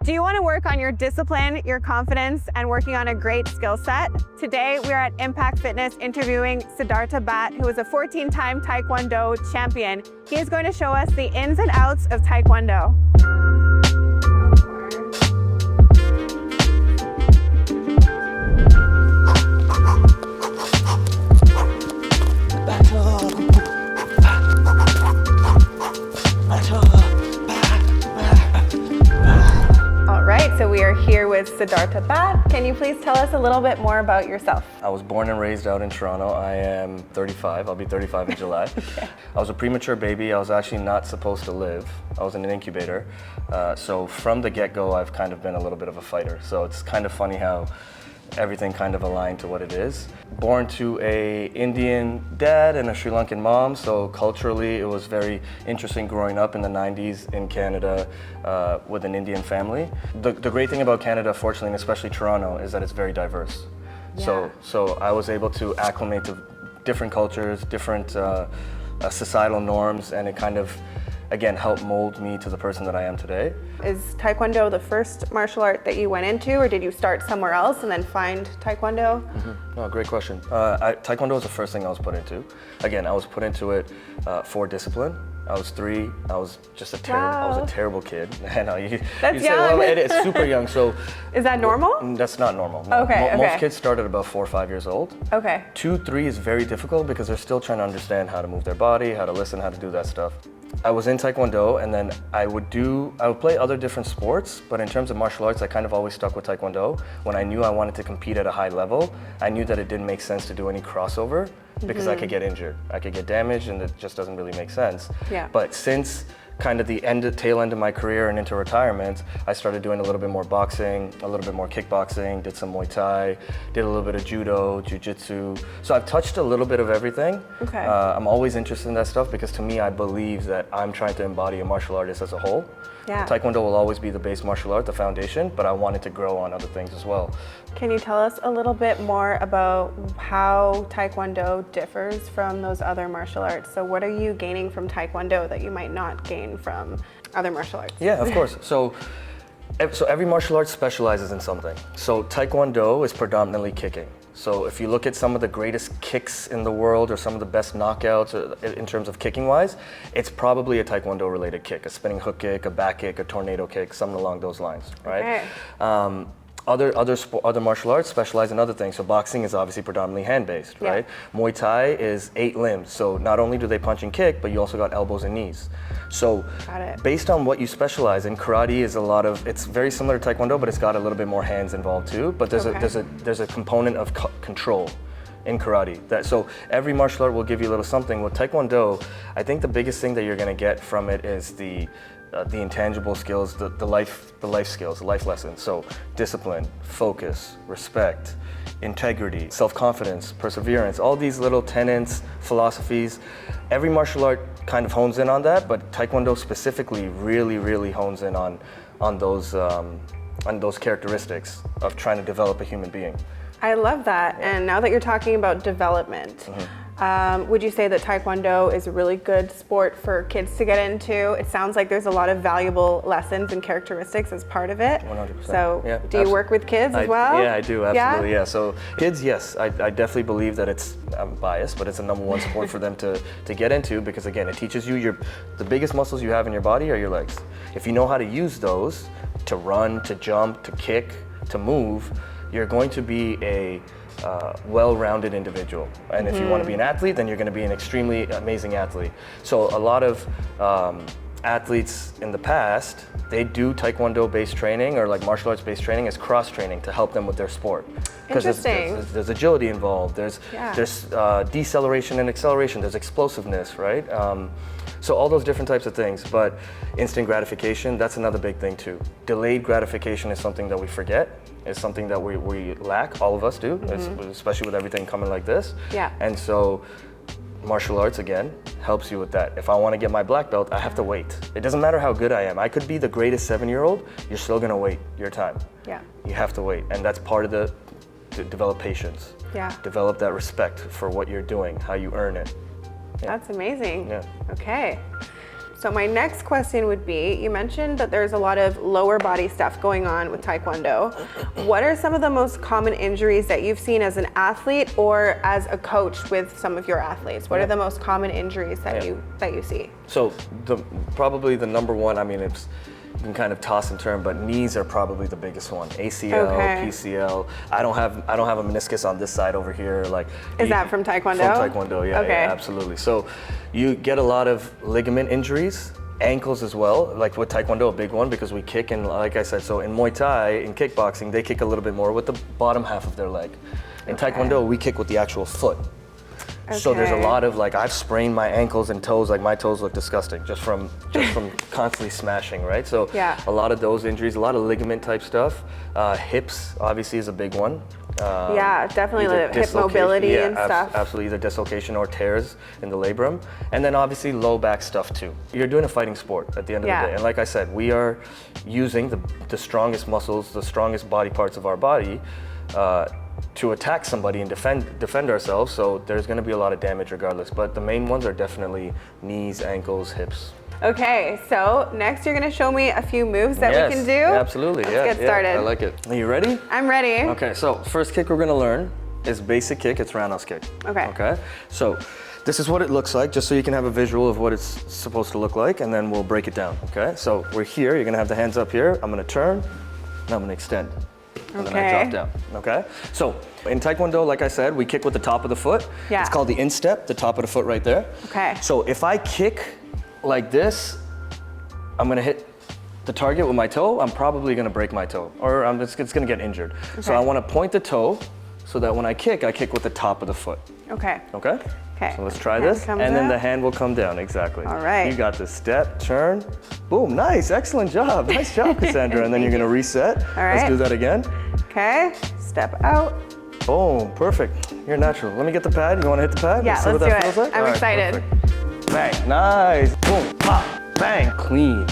Do you want to work on your discipline, your confidence, and working on a great skill set? Today, we are at Impact Fitness interviewing Siddhartha Bhat, who is a 14-time Taekwondo champion. He is going to show us the ins and outs of Taekwondo. So we are here with Siddhartha Bhat. Can you please tell us a little bit more about yourself? I was born and raised out in Toronto. I am 35. I'll be 35 in July. Okay. I was a premature baby. I was actually not supposed to live. I was in an incubator. So from the get-go, I've kind of been a little bit of a fighter. So it's kind of funny how everything kind of aligned to what it is. Born to a Indian dad and a Sri Lankan mom, so culturally it was very interesting growing up in the 90s in Canada with an Indian family. The great thing about Canada, fortunately, and especially Toronto, is that it's very diverse. Yeah. So I was able to acclimate to different cultures, different societal norms, and it kind of, again, helped mold me to the person that I am today. Is Taekwondo the first martial art that you went into, or did you start somewhere else and then find Taekwondo? Oh, great question. Taekwondo was the first thing I was put into. Again, I was put into it for discipline. I was 3. I was just I was a terrible kid. That's say, young. well, it's super young. So is that normal? That's not normal. No. Okay. Most kids start at about 4 or 5 years old. Okay. 2, 3 is very difficult because they're still trying to understand how to move their body, how to listen, how to do that stuff. I was in Taekwondo, and then I would play other different sports, but in terms of martial arts, I kind of always stuck with Taekwondo. When I knew I wanted to compete at a high level, I knew that it didn't make sense to do any crossover because I could get injured. I could get damaged, and it just doesn't really make sense. Yeah. But since kind of the tail end of my career and into retirement, I started doing a little bit more boxing, a little bit more kickboxing, did some Muay Thai, did a little bit of judo, jiu-jitsu. So I've touched a little bit of everything. Okay. I'm always interested in that stuff because to me, I believe that I'm trying to embody a martial artist as a whole. Yeah. Taekwondo will always be the base martial art, the foundation, but I wanted to grow on other things as well. Can you tell us a little bit more about how Taekwondo differs from those other martial arts? So what are you gaining from Taekwondo that you might not gain from other martial arts? Yeah, of course. So every martial art specializes in something. So Taekwondo is predominantly kicking. So if you look at some of the greatest kicks in the world or some of the best knockouts in terms of kicking wise, it's probably a Taekwondo related kick, a spinning hook kick, a back kick, a tornado kick, something along those lines, right? Okay. Other martial arts specialize in other things. So boxing is obviously predominantly hand-based, right? Yeah. Muay Thai is 8 limbs. So not only do they punch and kick, but you also got elbows and knees. So Got it. based on what you specialize in, karate is it's very similar to Taekwondo, but it's got a little bit more hands involved too. But there's a component of control in karate. So every martial art will give you a little something. With Taekwondo, I think the biggest thing that you're gonna get from it is the intangible skills, the life skills, the life lessons. So discipline, focus, respect, integrity, self-confidence, perseverance, all these little tenets, philosophies. Every martial art kind of hones in on that, but Taekwondo specifically really, really hones in on those characteristics of trying to develop a human being. I love that. And now that you're talking about development, would you say that Taekwondo is a really good sport for kids to get into? It sounds like there's a lot of valuable lessons and characteristics as part of it. 100%. So yeah, do you work with kids as well? Yeah, I do, absolutely, yeah. So kids, yes, I definitely believe that I'm biased, but it's a #1 sport for them to get into because again, it teaches you the biggest muscles you have in your body are your legs. If you know how to use those to run, to jump, to kick, to move, you're going to be a well-rounded individual. And if you want to be an athlete, then you're going to be an extremely amazing athlete. So a lot of athletes in the past, they do Taekwondo-based training or like martial arts-based training as cross-training to help them with their sport. Because there's agility involved, there's deceleration and acceleration, there's explosiveness, right? So all those different types of things, but instant gratification, that's another big thing too. Delayed gratification is something that we forget. It's something that we lack, all of us do, especially with everything coming like this. Yeah. And so martial arts, again, helps you with that. If I want to get my black belt, I have to wait. It doesn't matter how good I am. I could be the greatest 7-year-old, you're still gonna wait your time. Yeah. You have to wait, and that's part of to develop patience. Yeah. Develop that respect for what you're doing, how you earn it. That's amazing. Yeah. Okay. So my next question would be, you mentioned that there's a lot of lower body stuff going on with Taekwondo. What are some of the most common injuries that you've seen as an athlete or as a coach with some of your athletes? What are the most common injuries that you see? So probably the number one, I mean, you can kind of toss and turn, but knees are probably the biggest one. ACL, PCL. I don't have a meniscus on this side over here. Like, is that from Taekwondo? From Taekwondo, yeah, yeah, absolutely. So you get a lot of ligament injuries, ankles as well. Like with Taekwondo, a big one because we kick, and like I said, so in Muay Thai, in kickboxing, they kick a little bit more with the bottom half of their leg. In Taekwondo, we kick with the actual foot. So there's a lot of, like, I've sprained my ankles and toes, like my toes look disgusting just from constantly smashing, right? So a lot of those injuries, a lot of ligament type stuff. Hips obviously is a big one. Yeah, definitely hip mobility and stuff. Absolutely, either dislocation or tears in the labrum. And then obviously low back stuff too. You're doing a fighting sport at the end of the day. And like I said, we are using the strongest muscles, the strongest body parts of our body to attack somebody and defend ourselves, so there's going to be a lot of damage regardless, but the main ones are definitely knees, ankles, hips. Okay, so next you're going to show me a few moves that we can do. Absolutely. Let's get started. I like it. Are you ready? I'm ready. Okay, so first kick we're going to learn is basic kick. It's roundhouse kick. Okay, so this is what it looks like, just so you can have a visual of what it's supposed to look like, and then we'll break it down. Okay, so we're here, you're going to have the hands up here. I'm going to turn, and I'm going to extend. And then I drop down, okay? So in Taekwondo, like I said, we kick with the top of the foot. Yeah. It's called the instep, the top of the foot right there. Okay. So if I kick like this, I'm gonna hit the target with my toe, I'm probably gonna break my toe, or it's gonna get injured. Okay. So I wanna point the toe so that when I kick with the top of the foot. Okay. Okay? Okay. So let's try this, and then the hand will come down, exactly. All right. You got this, step, turn, boom, nice, excellent job. Nice job, Cassandra. And then you're gonna reset. All right. Let's do that again. Okay, step out. Boom, perfect. You're natural. Let me get the pad. You wanna hit the pad? Yeah, let's do it. Like? I'm excited. Perfect. Bang, nice. Boom, pop, bang, clean.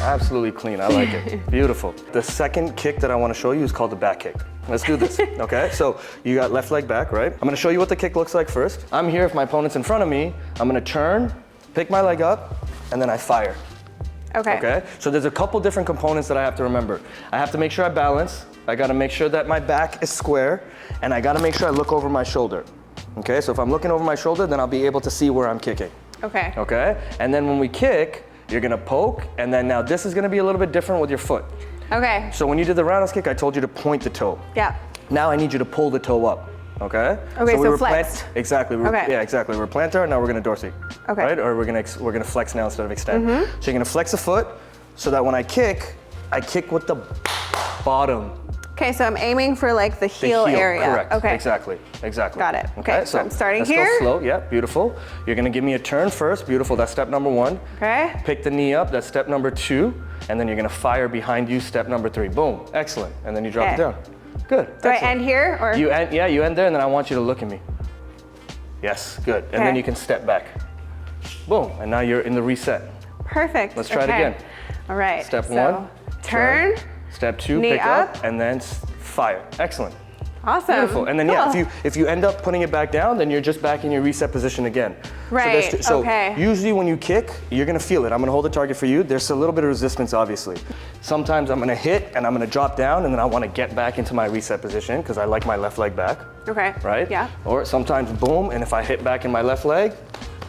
Absolutely clean, I like it. Beautiful. The second kick that I wanna show you is called the back kick. Let's do this, okay? So you got left leg back, right? I'm gonna show you what the kick looks like first. I'm here, if my opponent's in front of me, I'm gonna turn, pick my leg up, and then I fire. Okay? So there's a couple different components that I have to remember. I have to make sure I balance. I gotta make sure that my back is square, and I gotta make sure I look over my shoulder. Okay, so if I'm looking over my shoulder, then I'll be able to see where I'm kicking. Okay. Okay? And then when we kick, you're gonna poke, and then now this is gonna be a little bit different with your foot. Okay. So when you did the roundhouse kick, I told you to point the toe. Yeah. Now I need you to pull the toe up. Okay. Okay. So flex. Exactly. Yeah. Exactly. We're plantar. Now we're gonna dorsey. Okay. Right. Or we're gonna flex now instead of extend. So you're gonna flex the foot, so that when I kick with the bottom. Okay. So I'm aiming for like the heel area. Correct. Okay. Exactly. Got it. Okay. So I'm starting here. Let's go slow. Yeah. Beautiful. You're gonna give me a turn first. Beautiful. That's step number 1. Okay. Pick the knee up. That's step number 2. And then you're gonna fire behind you, step number 3. Boom, excellent. And then you drop it down. Good. Do excellent. I end here or? You end there, and then I want you to look at me. Yes, good. And then you can step back. Boom, and now you're in the reset. Perfect. Let's try it again. All right. Step 1, turn. Step 2, knee pick up, and then fire. Excellent. Awesome. Beautiful. And then if you end up putting it back down, then you're just back in your reset position again. Right. So usually when you kick, you're gonna feel it. I'm gonna hold the target for you. There's a little bit of resistance, obviously. Sometimes I'm gonna hit and I'm gonna drop down, and then I wanna get back into my reset position because I like my left leg back. Okay. Right? Yeah. Or sometimes boom, and if I hit back in my left leg,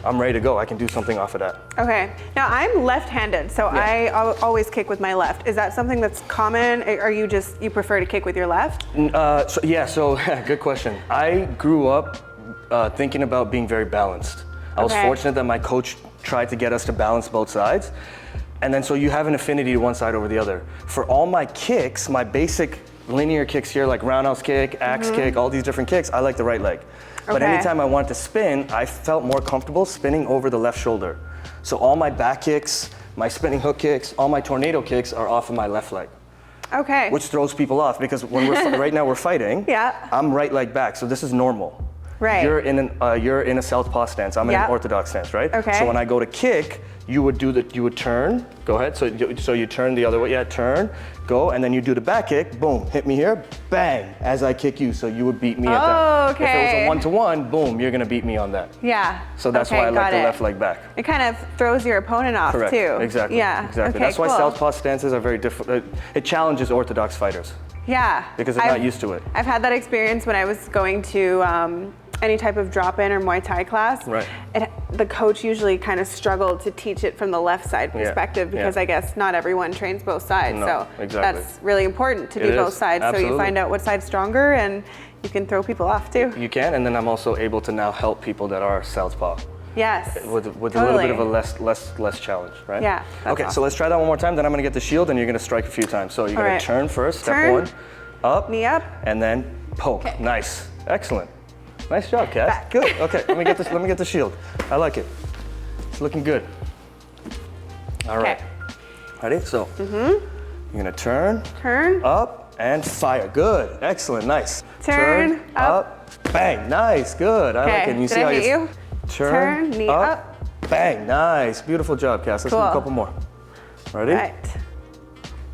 I'm ready to go. I can do something off of that. Okay. Now I'm left-handed, so I always kick with my left. Is that something that's common? Are you you prefer to kick with your left? So good question. I grew up thinking about being very balanced. I was fortunate that my coach tried to get us to balance both sides. And then so you have an affinity to one side over the other. For all my kicks, my basic linear kicks here, like roundhouse kick, axe kick, all these different kicks, I like the right leg. But anytime I wanted to spin, I felt more comfortable spinning over the left shoulder. So all my back kicks, my spinning hook kicks, all my tornado kicks are off of my left leg. Okay. Which throws people off because when right now we're fighting, I'm right leg back, so this is normal. Right. You're in a southpaw stance. I'm in an orthodox stance, right? Okay. So when I go to kick, you would turn. Go ahead. So you turn the other way. Yeah, turn, go, and then you do the back kick. Boom, hit me here, bang, as I kick you. So you would beat me at that. Okay. If it was a one-to-one, boom, you're gonna beat me on that. Yeah. So that's why I like the left leg back. It kind of throws your opponent off Correct. too. Exactly. Yeah. Exactly. Okay, That's why southpaw stances are very different. It challenges orthodox fighters. Yeah. Because they're not used to it. I've had that experience when I was going to any type of drop-in or Muay Thai class. Right. The coach usually kind of struggled to teach it from the left side perspective because I guess not everyone trains both sides. No, so exactly. that's really important to do both sides. Absolutely. So you find out what side's stronger and you can throw people off too. You can, and then I'm also able to now help people that are southpaw. Yes. With totally. a little bit of a less challenge, right? Yeah. Okay, awesome. so let's try that one more time. Then I'm gonna get the shield, and you're gonna strike a few times. So you're gonna turn first, step one, up, knee up, and then poke. Okay. Nice, excellent. Nice job, Cass. Back. Good. Okay, let me get this. Let me get the shield. I like it. It's looking good. All right. Ready? So you're gonna turn, up, and fire. Good. Excellent. Nice. Turn up, bang. Nice. Good. I like it. And you see how you turn, knee up, bang. Nice. Beautiful job, Cass. Let's do a couple more. Ready? Right.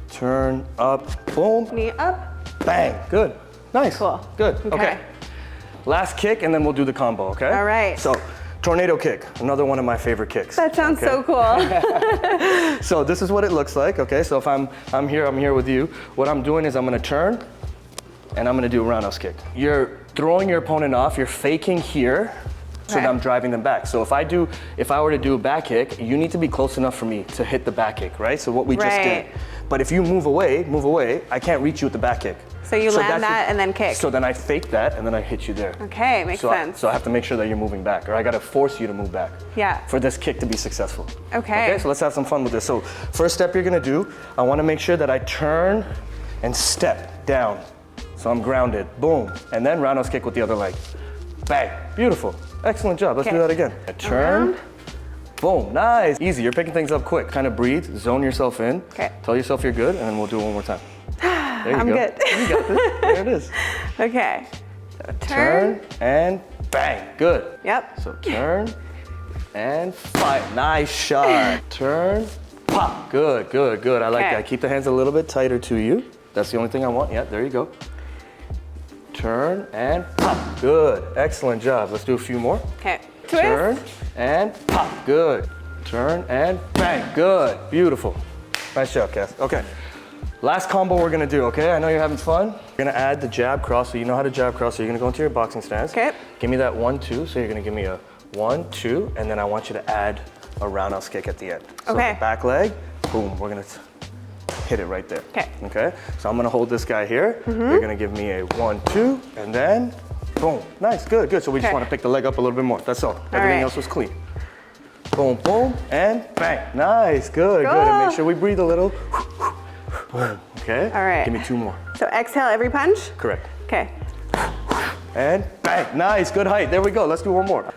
Turn up. Boom. Knee up. Bang. Good. Nice. Cool. Good. Okay. Last kick, and then we'll do the combo, okay? All right. So, tornado kick, another one of my favorite kicks. That sounds so cool. So this is what it looks like, okay? So if I'm here with you, what I'm doing is I'm gonna turn, and I'm gonna do a roundhouse kick. You're throwing your opponent off, you're faking here, so that I'm driving them back. So if I were to do a back kick, you need to be close enough for me to hit the back kick, right? So what we just did. But if you move away, I can't reach you with the back kick. So you land that and then kick. So then I fake that and then I hit you there. Okay, makes sense. So I have to make sure that you're moving back, or I gotta force you to move back. Yeah. For this kick to be successful. Okay. Okay, so let's have some fun with this. So first step you're gonna do, I wanna make sure that I turn and step down. So I'm grounded, boom. And then roundhouse kick with the other leg. Bang, beautiful. Excellent job, let's do that again. Turn, boom, nice. Easy, you're picking things up quick. Kind of breathe, zone yourself in. Okay. Tell yourself you're good, and then we'll do it one more time. There you I'm go. good. You got this, there it is. Okay, so turn and bang, good. Yep. So turn and fire, nice shot. Turn, pop, good, good, good. I like that. Keep the hands a little bit tighter to you. That's the only thing I want, yeah, there you go. Turn and pop, good, excellent job. Let's do a few more. Okay, twist. Turn and pop, good. Turn and bang, good, beautiful. Nice job, Cass. Okay, last combo we're gonna do, okay? I know you're having fun. You're gonna add the jab cross, so you know how to jab cross, so you're gonna go into your boxing stance. Okay. Give me that 1-2, so you're gonna give me a 1-2, and then I want you to add a roundhouse kick at the end. So the back leg, boom, we're gonna hit it right there. Okay. Okay, so I'm gonna hold this guy here. You're gonna give me a 1-2, and then boom. Nice, good, good. So we just wanna pick the leg up a little bit more, that's all. Everything else was clean. Boom, boom, and bang. Nice, good, good. And make sure we breathe a little. Boom, okay? All right. Give me 2 more. So exhale every punch? Correct. Okay. And bang, nice, good height. There we go, let's do one more.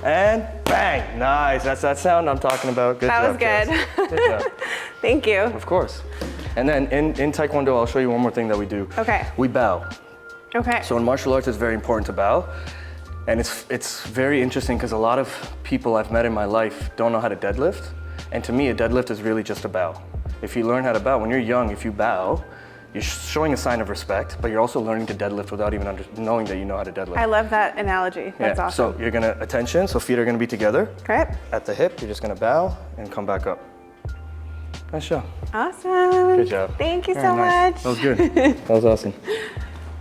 And bang, nice. That's that sound I'm talking about. Good job, That was good. Good job. Thank you. Of course. And then in Taekwondo, I'll show you one more thing that we do. Okay. We bow. Okay. So in martial arts, it's very important to bow. And it's very interesting because a lot of people I've met in my life don't know how to deadlift. And to me, a deadlift is really just a bow. If you learn how to bow, when you're young, if you bow, you're showing a sign of respect, but you're also learning to deadlift without even knowing that you know how to deadlift. I love that analogy. That's awesome. So you're gonna, attention, so feet are gonna be together. Okay. At the hip, you're just gonna bow and come back up. Nice job. Awesome. Good job. Thank you so much. That was good. That was awesome.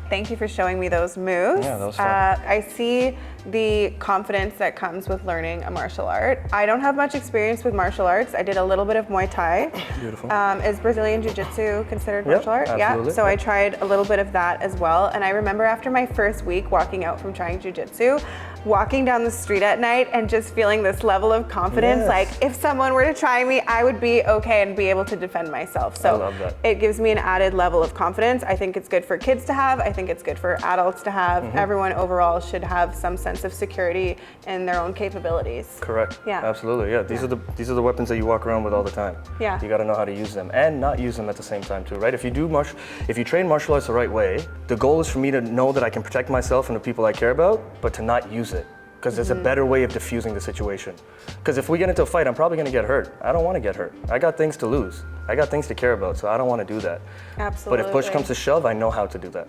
Thank you for showing me those moves. Yeah, that was fun. I see the confidence that comes with learning a martial art. I don't have much experience with martial arts. I did a little bit of Muay Thai. Beautiful. Is Brazilian Jiu-Jitsu considered martial art? Absolutely. Yeah, so I tried a little bit of that as well. And I remember after my first week walking out from trying Jiu-Jitsu, walking down the street at night and just feeling this level of confidence. Yes. Like if someone were to try me, I would be okay and be able to defend myself. So I love that. it gives me an added level of confidence. I think it's good for kids to have. I think it's good for adults to have. Everyone overall should have some sense of security in their own capabilities. Correct. Yeah. Absolutely. Yeah. These are the weapons that you walk around with all the time. Yeah. You got to know how to use them and not use them at the same time too, right? If you train martial arts the right way, the goal is for me to know that I can protect myself and the people I care about, but to not use it. Because there's a better way of diffusing the situation. Because if we get into a fight, I'm probably going to get hurt. I don't want to get hurt. I got things to lose. I got things to care about, so I don't want to do that. Absolutely. But if push comes to shove, I know how to do that.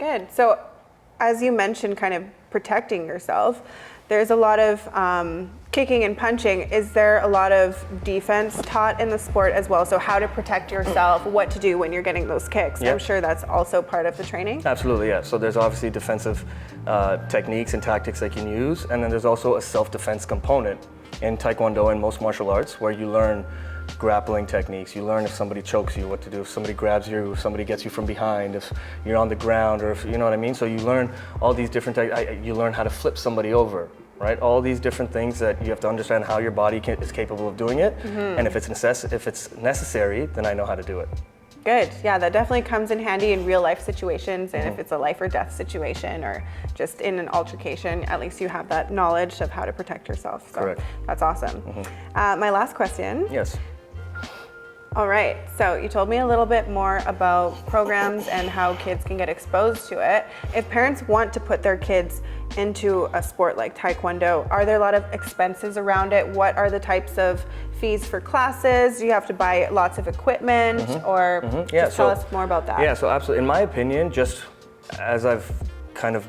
Good. So as you mentioned, kind of protecting yourself, there's a lot of kicking and punching. Is there a lot of defense taught in the sport as well? So how to protect yourself, what to do when you're getting those kicks. Yeah. I'm sure that's also part of the training. Absolutely, yeah. So there's obviously defensive techniques and tactics they can use, and then there's also a self-defense component in Taekwondo and most martial arts where you learn grappling techniques. You learn if somebody chokes you, what to do, if somebody grabs you, if somebody gets you from behind, if you're on the ground, or if, you know what I mean? So you learn all these different, you learn how to flip somebody over, right? All these different things that you have to understand how your body is capable of doing it. And if it's necessary, then I know how to do it. Good. Yeah, that definitely comes in handy in real life situations. And if it's a life or death situation or just in an altercation, at least you have that knowledge of how to protect yourself. So Correct. That's awesome. My last question. Yes. All right, so you told me a little bit more about programs and how kids can get exposed to it. If parents want to put their kids into a sport like Taekwondo, are there a lot of expenses around it? What are the types of fees for classes? Do you have to buy lots of equipment or Yeah, just tell us more about that? Yeah, so absolutely. In my opinion, just as I've kind of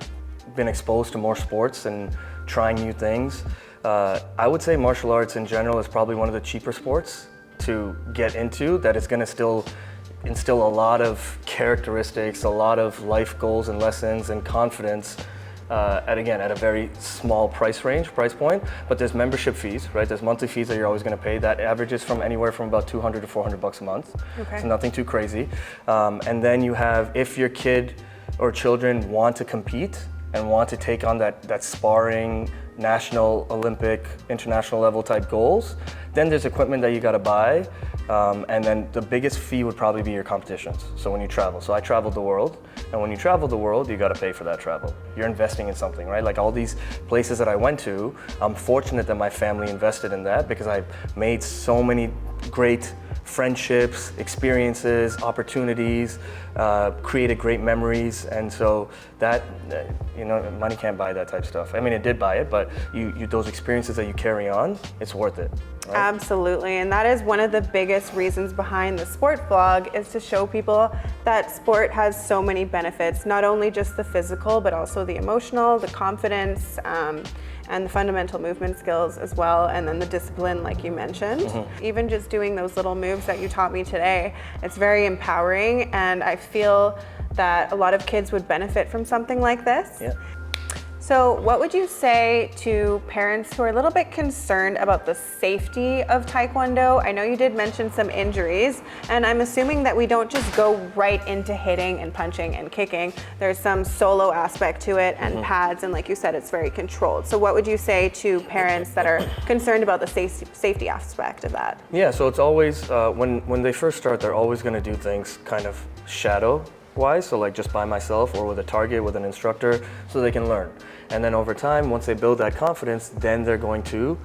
been exposed to more sports and trying new things, I would say martial arts in general is probably one of the cheaper sports to get into, that is going to still instill a lot of characteristics, a lot of life goals and lessons and confidence at a very small price point. But there's membership fees, right? There's monthly fees that you're always going to pay. That averages from anywhere from about $200 to $400 a month. Okay. So nothing too crazy. And then you have, if your kid or children want to compete and want to take on that sparring, national, Olympic, international level type goals, then there's equipment that you got to buy. And then the biggest fee would probably be your competitions. So when you travel, so I traveled the world, and when you travel the world, you got to pay for that travel. You're investing in something, right? Like all these places that I went to, I'm fortunate that my family invested in that because I made so many great friendships, experiences, opportunities, created great memories, and so that, money can't buy that type of stuff. I mean, it did buy it, but those experiences that you carry on, it's worth it. Right? Absolutely, and that is one of the biggest reasons behind the sport blog, is to show people that sport has so many benefits, not only just the physical, but also the emotional, the confidence, and the fundamental movement skills as well, and then the discipline like you mentioned. Even just doing those little moves that you taught me today, it's very empowering, and I feel that a lot of kids would benefit from something like this. Yeah. So what would you say to parents who are a little bit concerned about the safety of Taekwondo? I know you did mention some injuries, and I'm assuming that we don't just go right into hitting and punching and kicking. There's some solo aspect to it and pads, and like you said, it's very controlled. So what would you say to parents that are concerned about the safety aspect of that? Yeah, so it's always, when they first start, they're always going to do things kind of shadow-wise, so like just by myself or with a target, with an instructor, so they can learn. And then over time, once they build that confidence, then they're going to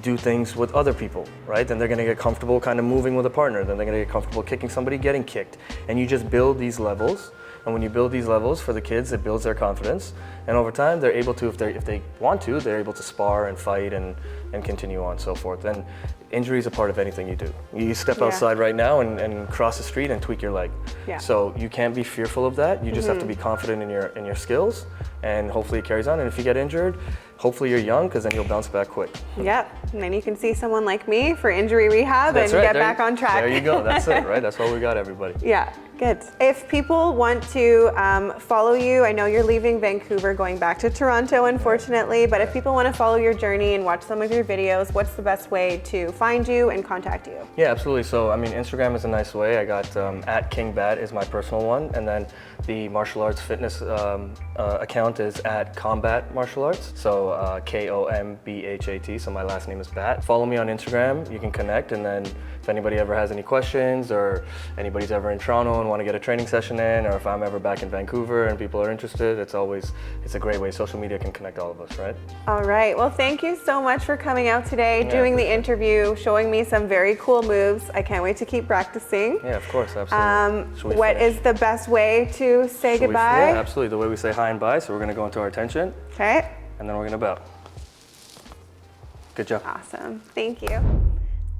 do things with other people, right? Then they're going to get comfortable kind of moving with a partner. Then they're going to get comfortable kicking somebody, getting kicked. And you just build these levels. And when you build these levels for the kids, it builds their confidence. And over time, they're able to, if they want to, they're able to spar and fight and continue on and so forth. And injury is a part of anything you do. You step outside right now and cross the street and tweak your leg. Yeah. So you can't be fearful of that. You just have to be confident in your skills, and hopefully it carries on. And if you get injured, hopefully you're young, because then you'll bounce back quick. Yep, and then you can see someone like me for injury rehab. That's and right. get back on track. There you go. That's it, right? That's all we got, everybody. Yeah, Good. If people want to follow you, I know you're leaving Vancouver, going back to Toronto, unfortunately, but if people want to follow your journey and watch some of your videos, what's the best way to find you and contact you? Yeah, absolutely. So, I mean, Instagram is a nice way. I got at King Bat is my personal one, and then the martial arts fitness account is at Combat Martial Arts. So KOMBHAT. So my last name is Bat. Follow me on Instagram. You can connect, and then if anybody ever has any questions, or anybody's ever in Toronto and want to get a training session in, or if I'm ever back in Vancouver and people are interested, it's a great way. Social media can connect all of us, right? All right. Well, thank you so much for coming out today, doing the interview, showing me some very cool moves. I can't wait to keep practicing. Yeah, of course, absolutely. What is the best way to say goodbye? Yeah, absolutely. The way we say hi and bye. So we're going to go into our attention. Okay. And then we're going to bow. Good job. Awesome. Thank you.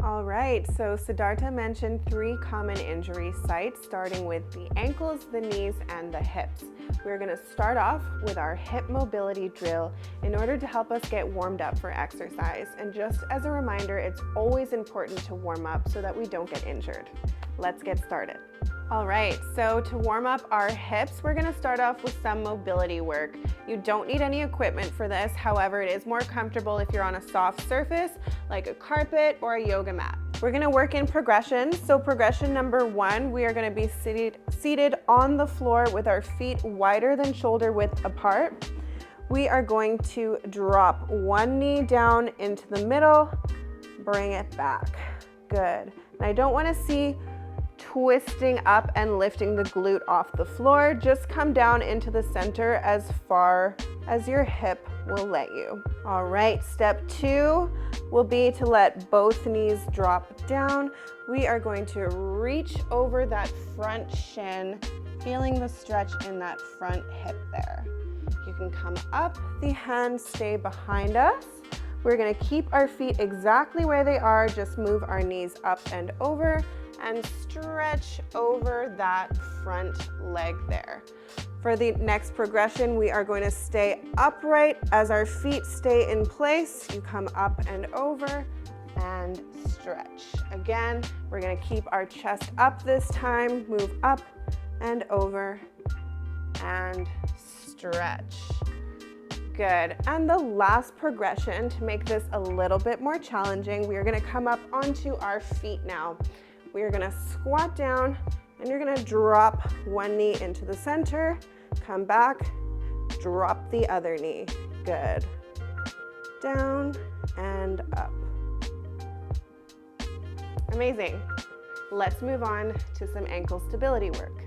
All right, so Siddhartha mentioned 3 common injury sites, starting with the ankles, the knees, and the hips. We're gonna start off with our hip mobility drill in order to help us get warmed up for exercise. And just as a reminder, it's always important to warm up so that we don't get injured. Let's get started. All right, so to warm up our hips, we're gonna start off with some mobility work. You don't need any equipment for this. However, it is more comfortable if you're on a soft surface, like a carpet or a yoga mat. We're gonna work in progressions. So progression number 1, we are gonna be seated on the floor with our feet wider than shoulder width apart. We are going to drop one knee down into the middle, bring it back. Good. And I don't wanna see twisting up and lifting the glute off the floor. Just come down into the center as far as your hip will let you. All right, step 2 will be to let both knees drop down. We are going to reach over that front shin, feeling the stretch in that front hip there. You can come up, the hands stay behind us. We're gonna keep our feet exactly where they are, just move our knees up and over, and stretch over that front leg there. For the next progression, we are going to stay upright as our feet stay in place. You come up and over and stretch. Again, we're gonna keep our chest up this time, move up and over and stretch. Good. And the last progression, to make this a little bit more challenging, we are gonna come up onto our feet now. We are gonna squat down and you're gonna drop one knee into the center, come back, drop the other knee. Good. Down and up. Amazing. Let's move on to some ankle stability work.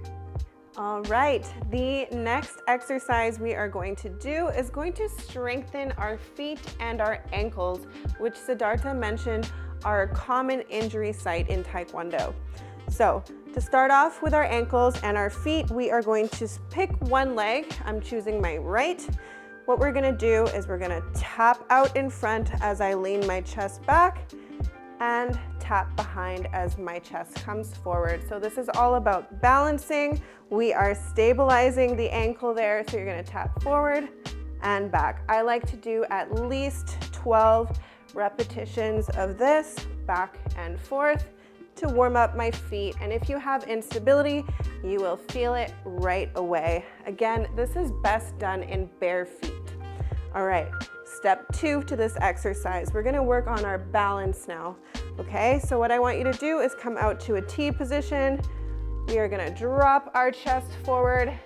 All right, the next exercise we are going to do is going to strengthen our feet and our ankles, which Siddhartha mentioned are a common injury site in Taekwondo. So to start off with our ankles and our feet, we are going to pick one leg. I'm choosing my right. What we're gonna do is we're gonna tap out in front as I lean my chest back and tap behind as my chest comes forward. So this is all about balancing. We are stabilizing the ankle there, so you're gonna tap forward and back. I like to do at least 12 repetitions of this, back and forth, to warm up my feet. And if you have instability, you will feel it right away. Again, this is best done in bare feet. All right, step 2 to this exercise. We're gonna work on our balance now, okay? So what I want you to do is come out to a T position. We are gonna drop our chest forward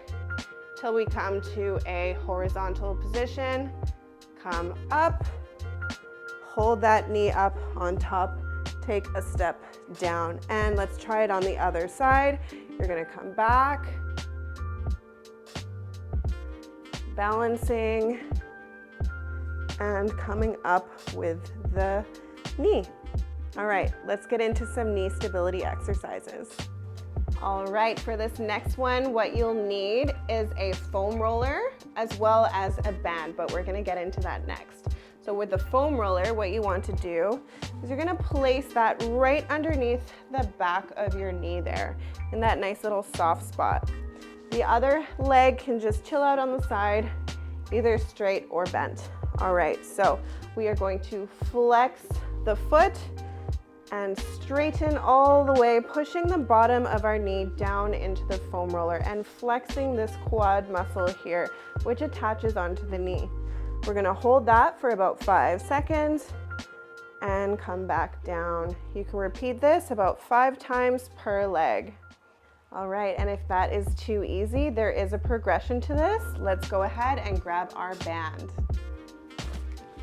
till we come to a horizontal position. Come up, hold that knee up on top, take a step down, and let's try it on the other side. You're gonna come back, balancing, and coming up with the knee. All right, let's get into some knee stability exercises. All right, for this next one, what you'll need is a foam roller as well as a band, but we're gonna get into that next. So with the foam roller, what you want to do is you're gonna place that right underneath the back of your knee there, in that nice little soft spot. The other leg can just chill out on the side, either straight or bent. All right, so we are going to flex the foot, and straighten all the way, pushing the bottom of our knee down into the foam roller and flexing this quad muscle here, which attaches onto the knee. We're gonna hold that for about 5 seconds and come back down. You can repeat this about 5 times per leg. All right, and if that is too easy, there is a progression to this. Let's go ahead and grab our band.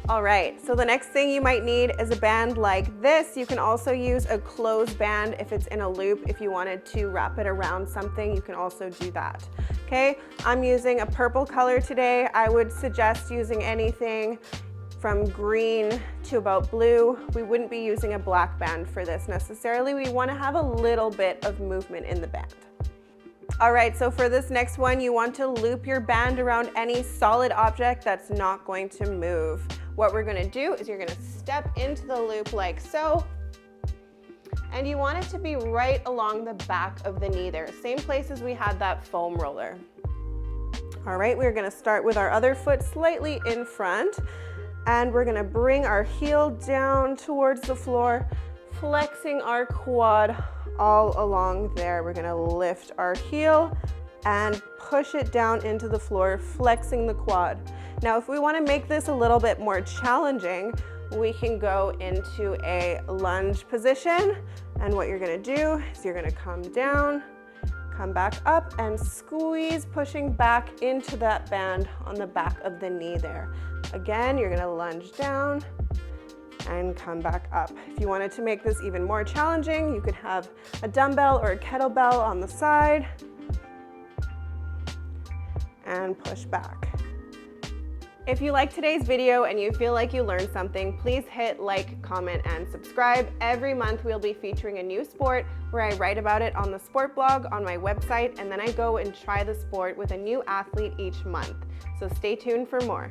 All right, so the next thing you might need is a band like this. You can also use a closed band if it's in a loop. If you wanted to wrap it around something, you can also do that. Okay, I'm using a purple color today. I would suggest using anything from green to about blue. We wouldn't be using a black band for this necessarily. We want to have a little bit of movement in the band. All right, so for this next one, you want to loop your band around any solid object that's not going to move. What we're gonna do is you're gonna step into the loop like so, and you want it to be right along the back of the knee there, same place as we had that foam roller. All right, we're gonna start with our other foot slightly in front, and we're gonna bring our heel down towards the floor, flexing our quad all along there. We're gonna lift our heel and push it down into the floor, flexing the quad. Now, if we want to make this a little bit more challenging, we can go into a lunge position. And what you're going to do is you're going to come down, come back up, and squeeze, pushing back into that band on the back of the knee there. Again, you're going to lunge down and come back up. If you wanted to make this even more challenging, you could have a dumbbell or a kettlebell on the side and push back. If you like today's video and you feel like you learned something, please hit like, comment, and subscribe. Every month we'll be featuring a new sport where I write about it on the sport blog on my website, and then I go and try the sport with a new athlete each month. So stay tuned for more.